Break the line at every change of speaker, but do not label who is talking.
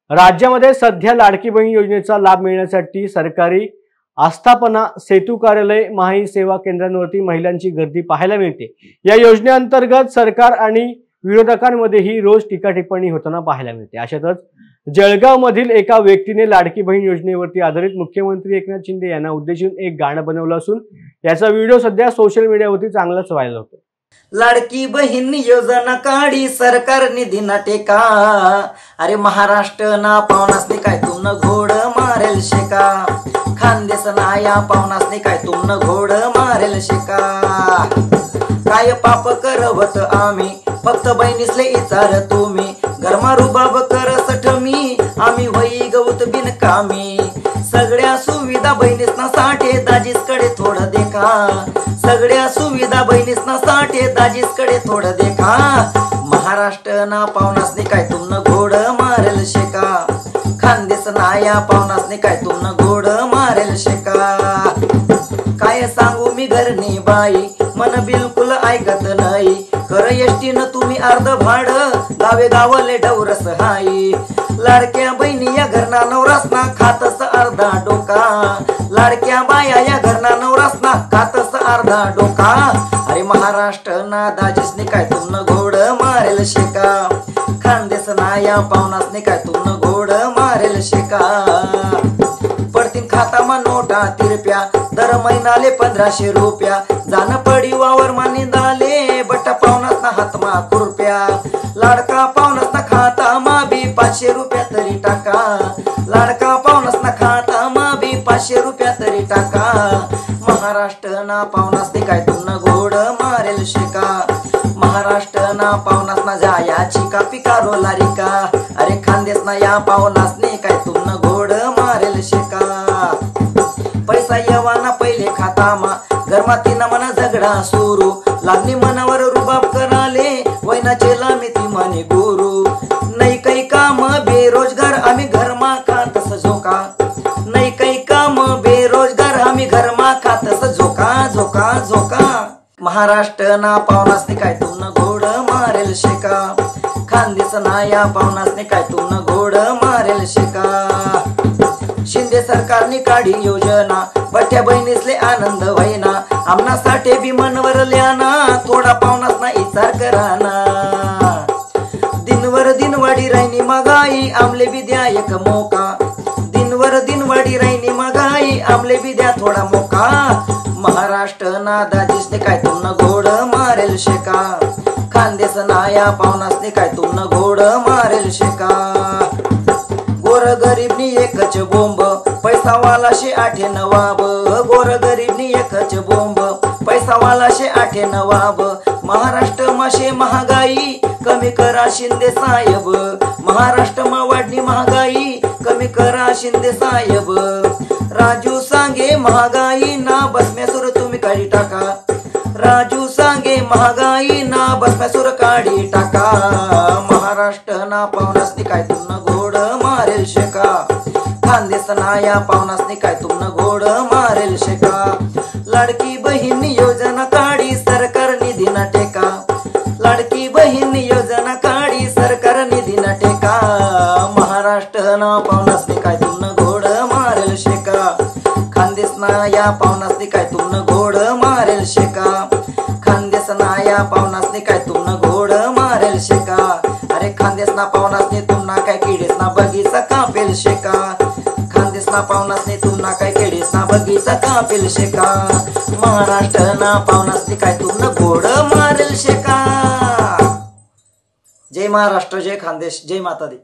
राज्यामध्ये सध्या लाडकी बहीण योजनेचा लाभ मिळण्यासाठी सरकारी आस्थापना, सेतू कार्यालय, माही सेवा केंद्रांवरती महिलांची गर्दी पाहायला मिळते। या योजनेअंतर्गत सरकार आणि विरोधकांमध्येही रोज टीका टिप्पणी होताना पाहायला मिळते। अशातच जळगाव मधील एका व्यक्तीने लाडकी बहीण योजनेवरती आधारित मुख्यमंत्री एकनाथ शिंदे यांना उद्देशून एक गाणं बनवलं असून याचा व्हिडिओ सध्या सोशल मीडियावरती चांगलाच व्हायरल होतो।
लाडकी बहीण योजना काढी सरकार निधी ना टेका, अरे महाराष्ट्र ना पावनासने काय तुमनं घोड मारेल शेका, खानदेश ना या पावनासने काय तुमनं घोड मारेल शेका। काय पाप करवत आम्ही फक्त बहिणीसले इचार तुम्ही, घरमा रुबाब कर सठमी आम्ही होई गवत बिनकामी। सगळ्या सुविधा बहिणीसना साठे दाजीसकडे थोडं देखा, सगळ्या सुविधा बहिणीसना साठे दाजीसकडे थोडं देखा। महाराष्ट्र ना पावनासने काय तुमनं घोड मारेल शेका, खानदेश ना या पावनासने काय तुमनं घोड मारेल शेका। काय सांगू मी घरनी बाई मन बिलकुल ऐकत नाही, कर एसटीनं तुम्ही अर्ध भाड गावे गावले डवरस हाई। लाडक्या बहिणी या घरना नवरासना खातस अर्धा डोका, लाडक्या बाया या घरना नवरासना खातस अर्धा डोका। अरे महाराष्ट्र ना दाजीसने काय तुमनं घोड मारेल शेका, खानदेश ना या पावनासने काय तुमनं घोड मारेल शेका। पडतीन खातामा नोटा तिरप्या दर महिनाले 1500 रुपया, जान पडी वावर मानी दाले बट्टा पावनासना हातमा खुरप्या। लाडका पावनासना खाता मा बी 500 रुपया तरी टाका, लाडका पावनासना खाता मा बी 500 रुपया तरी टाका। महाराष्ट्र ना पावनासने काय तुमनं घोड मारेल शेका, महाराष्ट्र ना पावनासना जायाची का पिकारो लारिका, अरे खानदेश ना या पावनासने काय तुमनं घोड मारेल शेका। पैसा येवाना पहिले खातामा घरमा तिना मना झगडा सुरू, लागणी मनावर रुबाब कराले वैनाचे लामिती म्हणे गुरु। नाही काही काम बेरोजगार आम्ही घरमा खातस झोका, नाही काही काम बेरोजगार आम्ही घरमा खातस झोका झोका झोका। महाराष्ट्र ना पावनासने काय तुमनं घोड मारेल शेका, खानदेश ना या पावनासने काय तुमनं घोड मारेल शेका। शिंदे सरकारने काढी योजना बठ्या बहिणीसले आनंद व्हायना, आमनासाठी बी मनवर ल्याना थोडा पावनासना इचार कराना। दिनवर दिन वाढी राहिनी महागाई आमले बी द्या एक मोका, दिनवर दिन वाढी राहिनी महागाई आमले बी द्या थोडा मोका। महाराष्ट्र ना दाजीसने काय तुमनं घोड मारेल शेका, खानदेश ना या पावनासने काय तुमनं घोड मारेल शेका। गोर गरीबनी एकच बोंब पैसा वालाशे आठे नवाब, गोर गरीबनी एकच बोंब पैसा वालाशे आठे नवाब। महाराष्ट्र माशे महागाई कमी करा शिंदे साहेब, महाराष्ट्र मा वाढणी महागाई कमी करा शिंदे साहेब। राजू सांगे महागाई ना बसम्यासूर तुम्ही काढी टाका, राजू सांगे महागाई ना बसम्यासूर काढी टाका। महाराष्ट्र ना पावनासने काय तुमनं घोड मारेल शेका, खानदेश ना या पावनासने काय तुमनं घोड मारेल शेका। लाडकी बहीण योजना काढी सरकार निधी ना टेका, लाडकी बहीण योजना काढी सरकार निधी ना टेका। महाराष्ट्र ना पावनासने काय तुमनं घोड मारेल शेका, खानदेश ना या पावनासने काय तुमनं घोड मारेल शेका, खानदेश ना या पावनासने काय तुमनं घोड मारेल शेका। अरे खानदेश ना पावनासने तुमना काय किडीसना बगीचा कापेल शेका, खानदेश ना पावनासने तुमना काय किडीसना बगीचा कापेल शेका। महाराष्ट्र ना पावनासने काय तुमनं घोड मारेल शेका। जय महाराष्ट्र, जय खानदेश, जय माता दी।